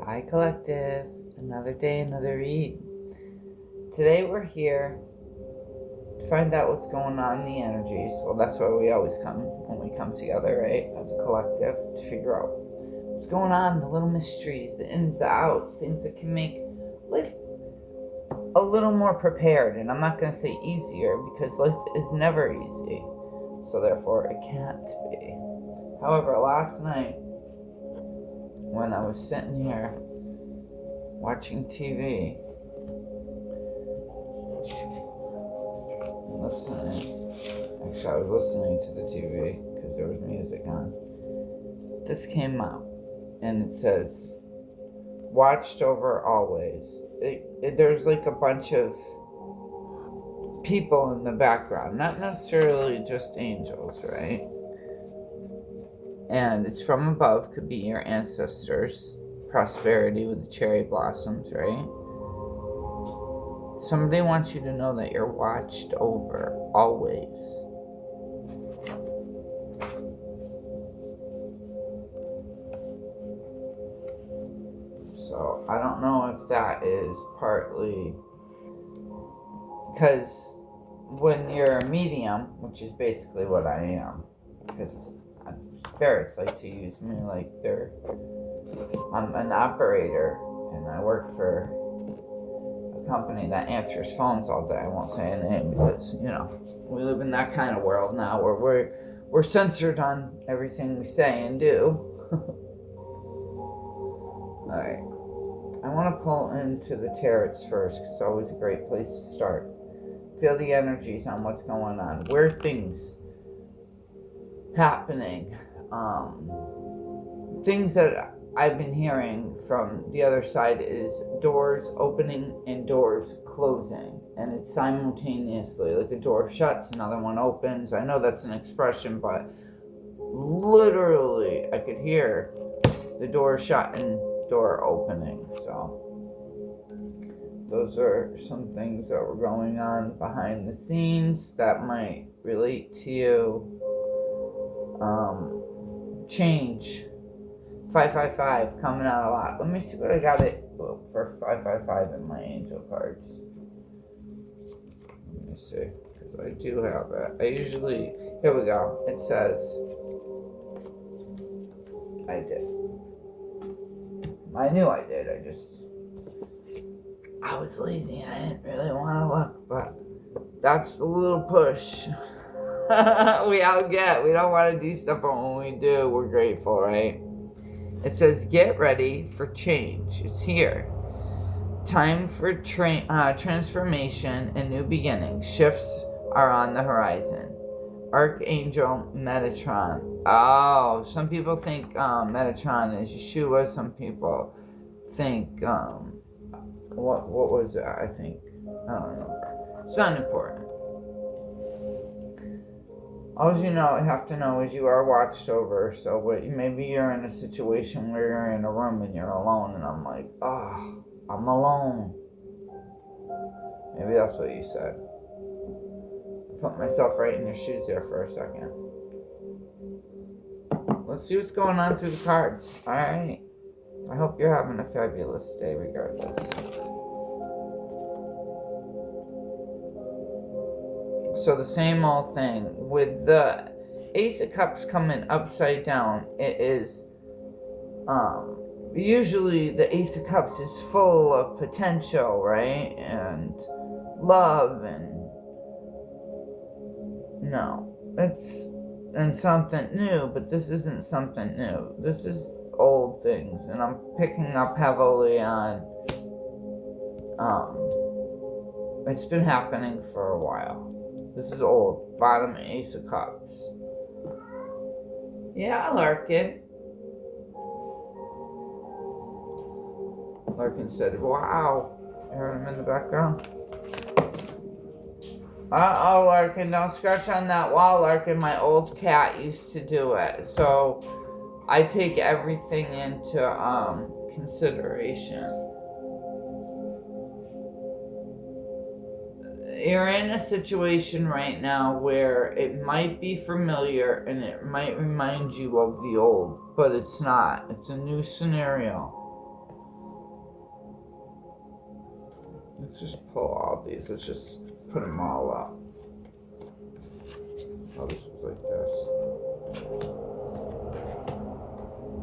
Hi, Collective. Another day, another read. Today we're here to find out what's going on in the energies. Well, that's why we always come when we come together, right? As a collective to figure out what's going on, the little mysteries, the ins, the outs, things that can make life a little more prepared. And I'm not going to say easier because life is never easy. So therefore, it can't be. However, last night, when I was sitting here watching TV, I was listening to the TV because there was music on. This came out, and it says, watched over always. There's like a bunch of people in the background, not necessarily just angels, right? And it's from above, could be your ancestors. Prosperity with the cherry blossoms, right? Somebody wants you to know that you're watched over, always. So, I don't know if that is partly because when you're a medium, which is basically what I am, because spirits like to use me like I'm an operator, and I work for a company that answers phones all day. I won't say a name because, we live in that kind of world now where we're censored on everything we say and do. Alright. I want to pull into the tarots first because it's always a great place to start. Feel the energies on what's going on. Where things happening. Things that I've been hearing from the other side is doors opening and doors closing. And it's simultaneously. Like a door shuts, another one opens. I know that's an expression, but literally I could hear the door shut and door opening. So those are some things that were going on behind the scenes that might relate to you. Change. 555 coming out a lot. Let me see what I got it for 555 in my angel cards. Let me see, because I do have it. here we go. It says, I knew I did. I was lazy. I didn't really want to look, but that's the little push we all get. We don't want to do stuff, but when we do, we're grateful, right? It says, get ready for change. It's here. Time for transformation and new beginnings. Shifts are on the horizon. Archangel Metatron. Oh, some people think Metatron is Yeshua. Some people think, what was it? I think, I don't remember. It's not important. All you have to know is you are watched over. So maybe you're in a situation where you're in a room and you're alone, and I'm like, I'm alone. Maybe that's what you said. I put myself right in your shoes there for a second. Let's see what's going on through the cards. Alright. I hope you're having a fabulous day regardless. So the same old thing. With the Ace of Cups coming upside down, it is, usually the Ace of Cups is full of potential, right? And love and something new, but this isn't something new. This is old things, and I'm picking up heavily on, it's been happening for a while. This is old. Bottom Ace of Cups. Yeah, Larkin. Larkin said, wow. You heard him in the background? Uh-oh, Larkin, don't scratch on that wall, Larkin. My old cat used to do it. So I take everything into consideration. You're in a situation right now where it might be familiar and it might remind you of the old, but it's not. It's a new scenario. Let's just pull all these. Let's just put them all up. Oh, this looks like this.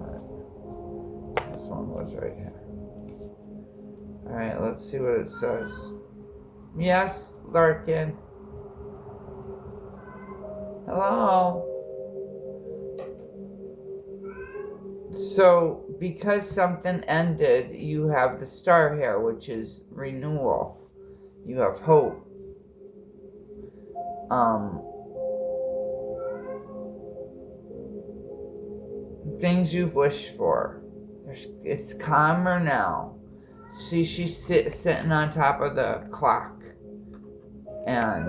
Alright. This one was right here. Alright, let's see what it says. Yes, Larkin. Hello? So, because something ended, you have the star here, which is renewal. You have hope. Things you've wished for. It's calmer now. See, she's sitting on top of the clock. And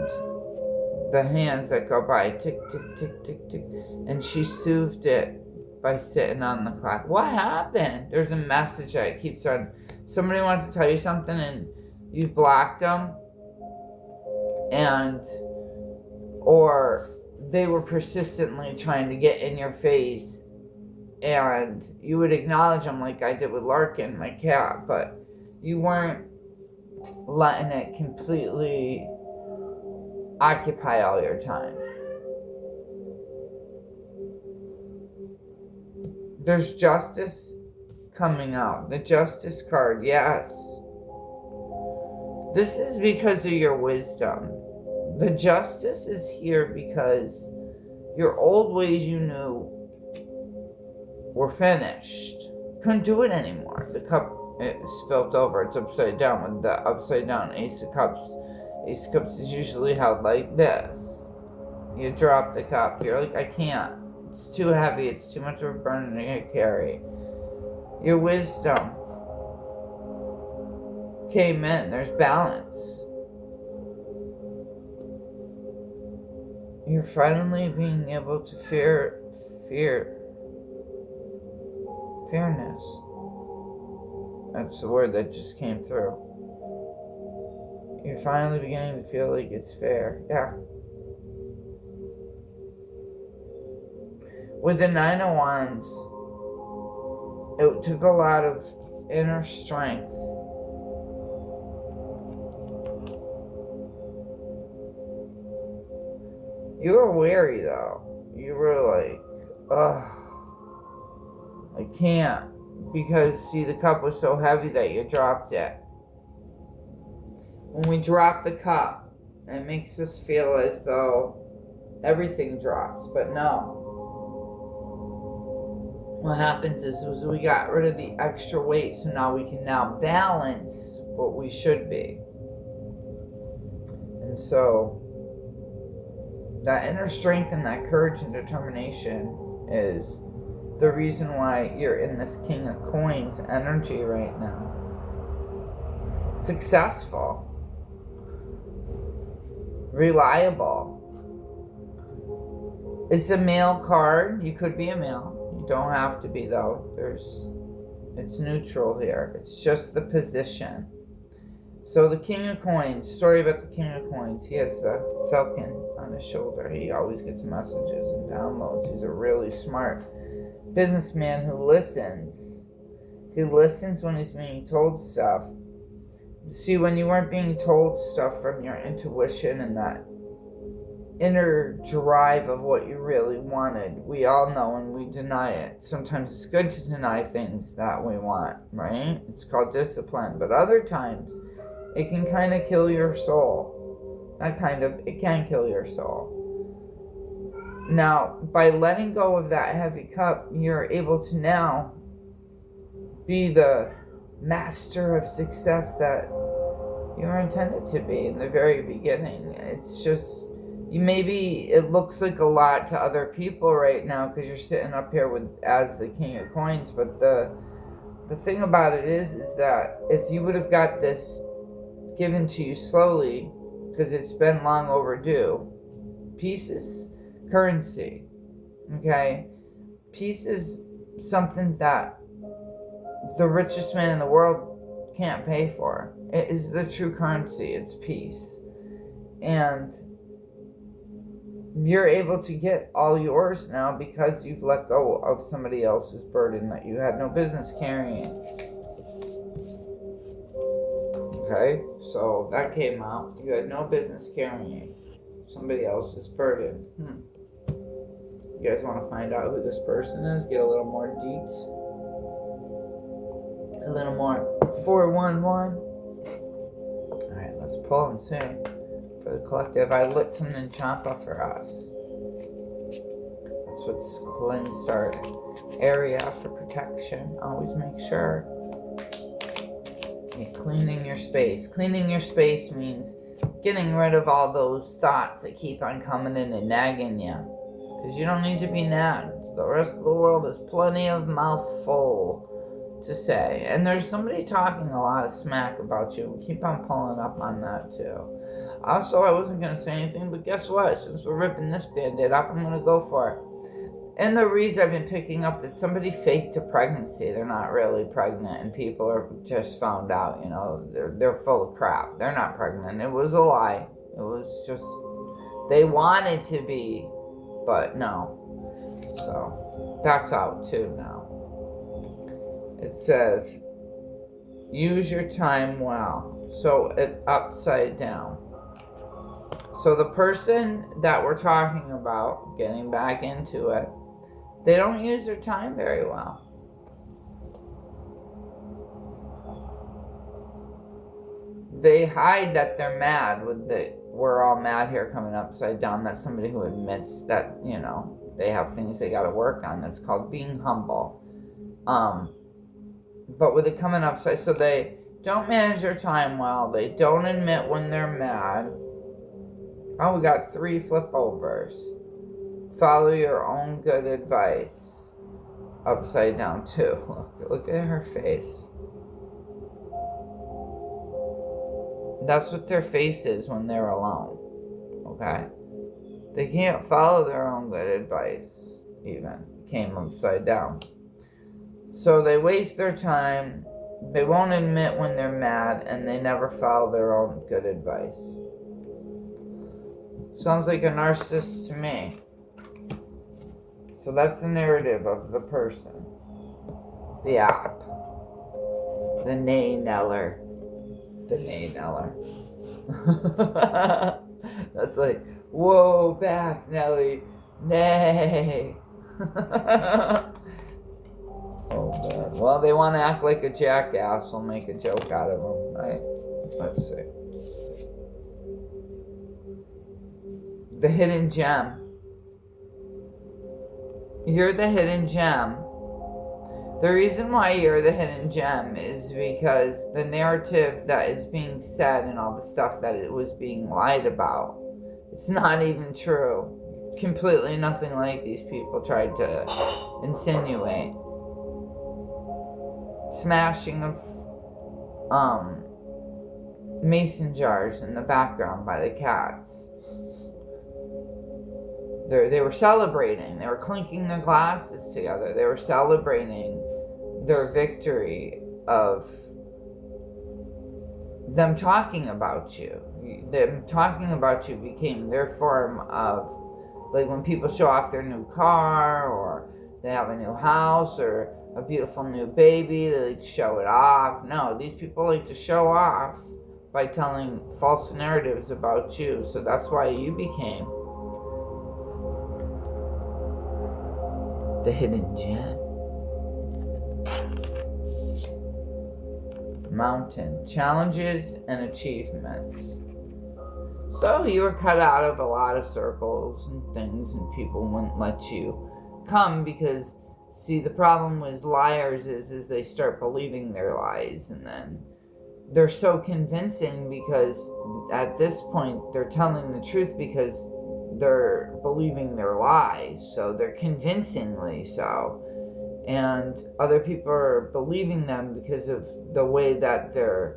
the hands that go by, tick, tick, tick, tick, tick. And she soothed it by sitting on the clock. What happened? There's a message that keeps on. Somebody wants to tell you something and you've blocked them. Or they were persistently trying to get in your face. And you would acknowledge them like I did with Larkin, my cat. But you weren't letting it completely occupy all your time. There's justice coming out. The justice card, yes. This is because of your wisdom. The justice is here because your old ways you knew were finished. Couldn't do it anymore. The cup, it spilt over. It's upside down with the upside down Ace of Cups. Ace of Cups is usually held like this. You drop the cup. You're like, I can't. It's too heavy. It's too much of a burden to carry. Your wisdom came in. There's balance. You're finally being able to fairness. That's the word that just came through. You're finally beginning to feel like it's fair. Yeah. With the Nine of Wands, it took a lot of inner strength. You were weary though. You were like, ugh, I can't. Because, see, the cup was so heavy that you dropped it. When we drop the cup, it makes us feel as though everything drops, but no. What happens is we got rid of the extra weight, so now we can now balance what we should be. And so, that inner strength and that courage and determination is the reason why you're in this King of Coins energy right now. Successful. Reliable. It's a male card. You could be a male. You don't have to be though. It's neutral here. It's just the position. So the King of Coins, story about the King of Coins. He has the falcon on his shoulder. He always gets messages and downloads. He's a really smart businessman who listens. He listens when he's being told stuff. See, when you weren't being told stuff from your intuition and that inner drive of what you really wanted, we all know and we deny it. Sometimes it's good to deny things that we want, right? It's called discipline. But other times, it can kind of kill your soul. It can kill your soul. Now, by letting go of that heavy cup, you're able to now be the master of success that you were intended to be in the very beginning. It's just, it looks like a lot to other people right now because you're sitting up here as the King of Coins, but the thing about it is that if you would have got this given to you slowly, because it's been long overdue, peace is currency, okay? Peace is something that the richest man in the world can't pay for. It is the true currency. It's peace. And you're able to get all yours now because you've let go of somebody else's burden that you had no business carrying. Okay? So that came out. You had no business carrying somebody else's burden. You guys want to find out who this person is? Get a little more deets? A little more 411? Alright, let's pull and see. For the collective, I lit some Ninjapa for us. That's what's cleansed our area for protection. Always make sure. Okay, cleaning your space. Cleaning your space means getting rid of all those thoughts that keep on coming in and nagging you. Because you don't need to be nagged. The rest of the world has plenty of mouthful to say. And there's somebody talking a lot of smack about you. Keep on pulling up on that too. Also, I wasn't going to say anything, but guess what? Since we're ripping this band-aid off, I'm going to go for it. And the reason I've been picking up is somebody faked a pregnancy. They're not really pregnant, and people are just found out, you know, they're full of crap. They're not pregnant. It was a lie. It was just, they wanted to be, but no. So, that's out too now. It says, use your time well. So, it's upside down. So the person that we're talking about, getting back into it, they don't use their time very well. They hide that they're mad with the, we're all mad here coming upside down. That's somebody who admits that, you know, they have things they got to work on. That's called being humble. But with it coming upside, so they don't manage their time well. They don't admit when they're mad. Oh, we got 3 flip overs. Follow your own good advice. Upside down too. Look at her face. That's what their face is when they're alone. Okay? They can't follow their own good advice. Even. Came upside down. So they waste their time. They won't admit when they're mad. And they never follow their own good advice. Sounds like a narcissist to me. So that's the narrative of the person. The app. The nay-neller. The nay-neller. That's like, whoa, back, Nelly. Nay. Oh, man. Well, they want to act like a jackass. We'll make a joke out of them, right? Let's see. The hidden gem. You're the hidden gem. The reason why you're the hidden gem is because the narrative that is being said and all the stuff that it was being lied about, it's not even true. Completely nothing like these people tried to insinuate. Smashing of mason jars in the background by the cats. They were celebrating. They were clinking their glasses together. They were celebrating their victory of them talking about you. Them talking about you became their form of, like when people show off their new car or they have a new house or a beautiful new baby, they like to show it off. No, these people like to show off by telling false narratives about you. So that's why you became the hidden gem. Mountain. Challenges and achievements. So you were cut out of a lot of circles and things, and people wouldn't let you come because, see, the problem with liars is they start believing their lies, and then they're so convincing because at this point they're telling the truth because they're believing their lies, so they're convincingly so. And other people are believing them because of the way that their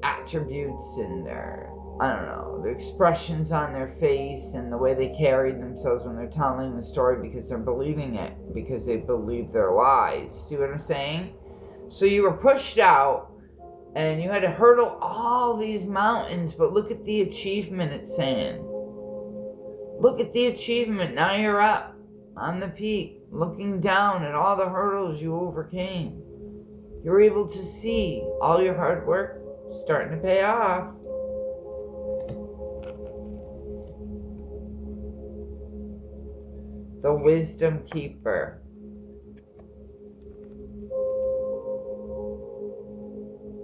attributes and their, I don't know, the expressions on their face and the way they carry themselves when they're telling the story because they're believing it, because they believe their lies. See what I'm saying? So you were pushed out and you had to hurdle all these mountains, but look at the achievement it's saying. Look at the achievement. Now you're up on the peak, looking down at all the hurdles you overcame. You're able to see all your hard work starting to pay off. The Wisdom Keeper.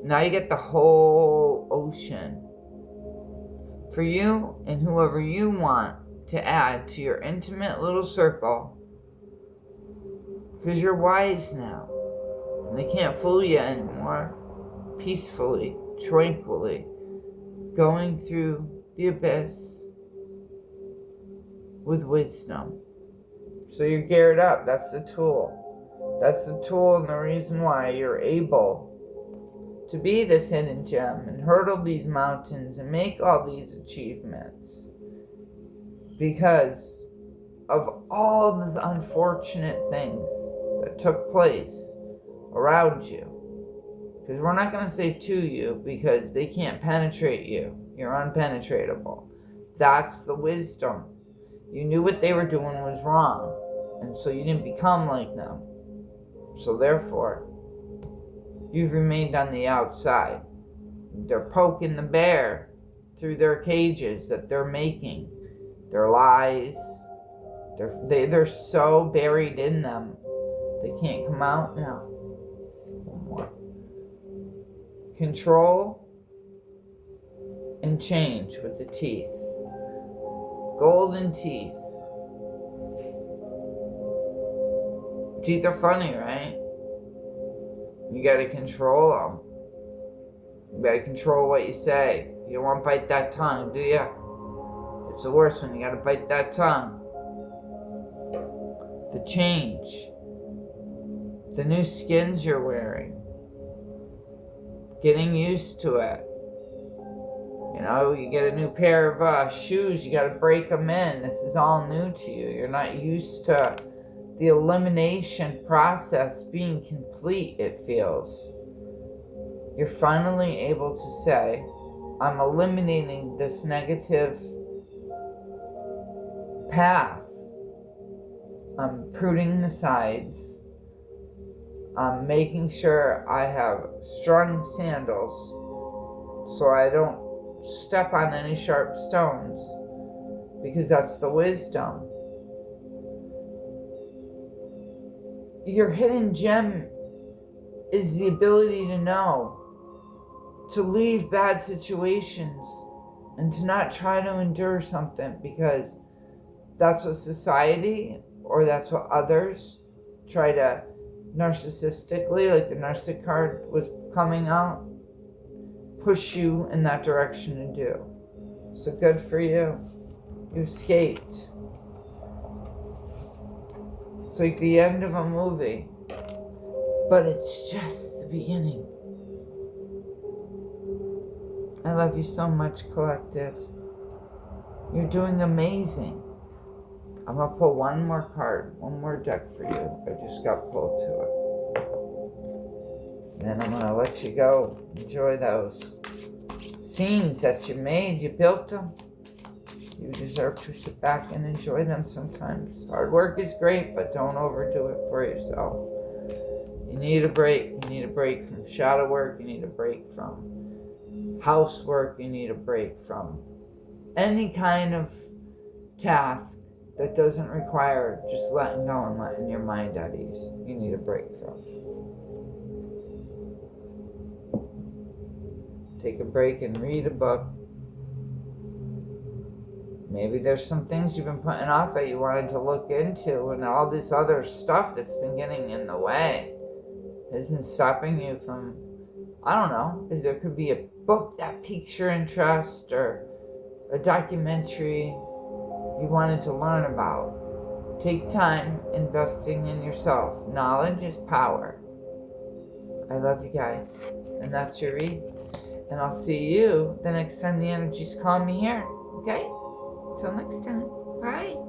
Now you get the whole ocean for you and whoever you want to add to your intimate little circle, because you're wise now and they can't fool you anymore. Peacefully, tranquilly, going through the abyss with wisdom. So you're geared up. That's the tool. That's the tool and the reason why you're able to be this hidden gem and hurdle these mountains and make all these achievements, because of all the unfortunate things that took place around you. Because we're not going to say to you, because they can't penetrate you. You're unpenetratable. That's the wisdom. You knew what they were doing was wrong, and so you didn't become like them. So therefore, you've remained on the outside. They're poking the bear through their cages that they're making. Their lies. They're so buried in them, they can't come out now. One more. Control and change with the teeth. Golden teeth. Teeth are funny, right? You gotta control them. You gotta control what you say. You don't want to bite that tongue, do you? It's the worst one. You gotta bite that tongue. The change. The new skins you're wearing. Getting used to it. You know, you get a new pair of shoes, you gotta break them in. This is all new to you. You're not used to the elimination process being complete, it feels. You're finally able to say, I'm eliminating this negative path. I'm pruning the sides. I'm making sure I have strong sandals so I don't step on any sharp stones, because that's the wisdom. Your hidden gem is the ability to know, to leave bad situations and to not try to endure something because that's what society or that's what others try to narcissistically, like the narcissistic card was coming out, push you in that direction to do. So good for you. You escaped. It's like the end of a movie, but it's just the beginning. I love you so much, Collective. You're doing amazing. I'm going to pull one more card, one more deck for you. I just got pulled to it. Then I'm going to let you go. Enjoy those scenes that you made. You built them. You deserve to sit back and enjoy them sometimes. Hard work is great, but don't overdo it for yourself. You need a break. You need a break from shadow work. You need a break from housework. You need a break from any kind of task that doesn't require just letting go and letting your mind at ease. You need a break from. Take a break and read a book. Maybe there's some things you've been putting off that you wanted to look into, and all this other stuff that's been getting in the way has been stopping you from, I don't know, there could be a book that piques your interest or a documentary you wanted to learn about. Take time investing in yourself. Knowledge is power. I love you guys. And that's your read. And I'll see you the next time the energies call me here. Okay? Till next time. Bye.